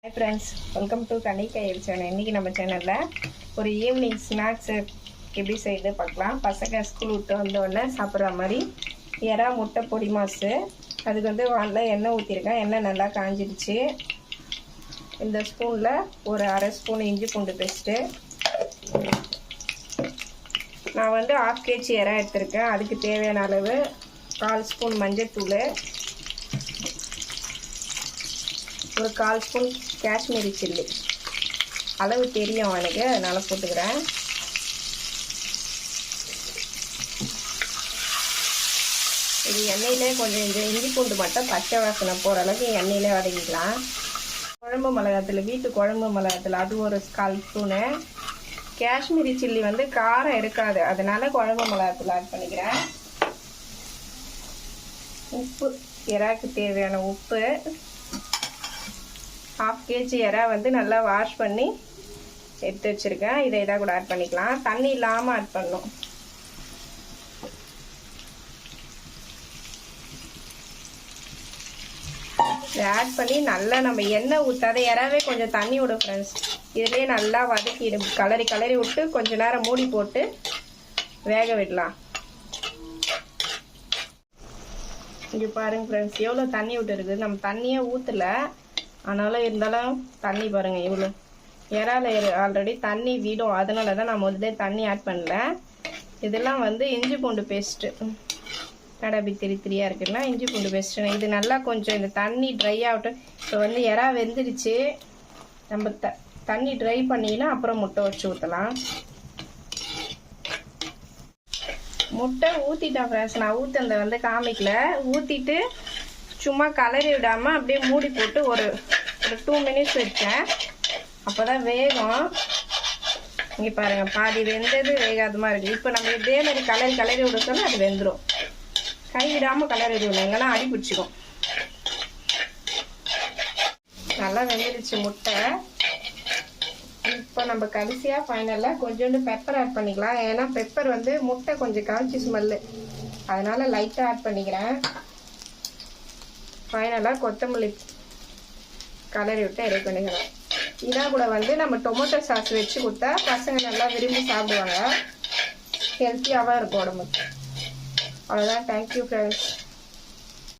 Hi friends, welcome to Kanika channel. இன்னைக்கு நம்ம சேனல்ல ஒரு ஈவினிங் ஸ்நாக்ஸ் எப்படி செய்து பார்க்கலாம். பசங்க ஸ்கூல் விட்டு வந்த உடனே சாப்பிட்ற மாதிரி எறா முட்டை பொடி மாசு. அதுக்கு வந்து வானில் எண்ணெய் ஊற்றிருக்கேன். எண்ணெய் நல்லா காஞ்சிடுச்சு. இந்த ஸ்பூனில் ஒரு அரை ஸ்பூன் இஞ்சி பூண்டு பேஸ்ட்டு, நான் வந்து 1/2 kg எறா எடுத்திருக்கேன். அதுக்கு தேவையான அளவு 1/4 ஸ்பூன் மஞ்சள், ஒரு 1/4 ஸ்பூன் காஷ்மீரி சில்லி. அளவு தெரியும் எனக்கு, அதனால் போட்டுக்கிறேன். இது எண்ணெயிலே கொஞ்சம் இந்த இஞ்சி பூண்டு மட்டும் பச்சை வாசனை போகிற அளவுக்கு எண்ணெயிலே வதக்கிக்கலாம். குழம்பு மிளகாத்தில், வீட்டு குழம்பு மிளகாத்தில் அது ஒரு 1/4 ஸ்பூனு. காஷ்மீரி சில்லி வந்து காரம் இருக்காது, அதனால குழம்பு மிளகாத்தில் ஆட் பண்ணிக்கிறேன். உப்பு, எறாக்கு தேவையான உப்பு. 1/2 kg எறா வந்து நல்லா வாஷ் பண்ணி எடுத்து வச்சுருக்கேன். இதை கூட ஆட் பண்ணிக்கலாம். தண்ணி இல்லாமல் ஆட் பண்ணணும். இதை ஆட் பண்ணி நல்லா நம்ம எண்ணெய் ஊற்றாத எறாவே கொஞ்சம் தண்ணி விடும் ஃப்ரெண்ட்ஸ். இதுலேயே நல்லா வதக்கிடும். கலரி விட்டு கொஞ்ச நேரம் மூடி போட்டு வேக விடலாம். இங்கே பாருங்க ஃப்ரெண்ட்ஸ், எவ்வளோ தண்ணி விட்டு இருக்குது. நம்ம தண்ணியே ஊற்றலை, ஆனாலும் இருந்தாலும் தண்ணி பாருங்கள் இவ்வளோ. எறால ஆல்ரெடி தண்ணி விடும், அதனால தான் நான் முதல்ல தண்ணி ஆட் பண்ணல. இதெல்லாம் வந்து இஞ்சி பூண்டு பேஸ்ட்டு, கடை திரியாக இருக்குன்னா இஞ்சி பூண்டு பேஸ்ட்டு. இது நல்லா கொஞ்சம் இந்த தண்ணி ட்ரை ஆகட்டும். இப்போ வந்து எறா வெந்துடுச்சு. நம்ம தண்ணி ட்ரை பண்ணினா அப்புறம் முட்டை வச்சு ஊற்றலாம். முட்டை ஊற்றிட்டேன் ஃப்ரெண்ட்ஸ். நான் ஊற்றுனதை வந்து காமிக்கல. ஊற்றிட்டு சும்மா கலரி விடாமல் அப்படியே மூடி போட்டு ஒரு 2 மினிட்ஸ் வச்சேன். அப்போ தான் வேகும். இங்கே பாருங்கள், பாதி வெந்தது வேகாதமாக இருக்குது. இப்போ நம்ம இதே மாதிரி கலரி விடுறோம்னா அது வெந்துடும். கை விடாமல் கலரி விடணும், எங்கன்னா அடி பிடிச்சிக்கும். நல்லா வெந்துடுச்சு முட்டை. இப்போ நம்ம கடைசியாக ஃபைனலாக கொஞ்சோண்டு பெப்பர் ஆட் பண்ணிக்கலாம். ஏன்னா பெப்பர் வந்து முட்டை கொஞ்சம் காய்ச்சி ஸ்மெல்லு, அதனால் லைட்டாக ஆட் பண்ணிக்கிறேன். ஃபைனலாக கொத்தமல்லி கலரி விட்டு ரெடி பண்ணிக்கலாம். இதான் கூட வந்து நம்ம டொமேட்டோ சாஸ் வச்சு கொடுத்தா பசங்க நல்லா விரும்பி சாப்பிடுவாங்க. ஹெல்த்தியாகவும் இருக்கும் உடம்புக்கு. அவ்வளோதான். Thank you friends.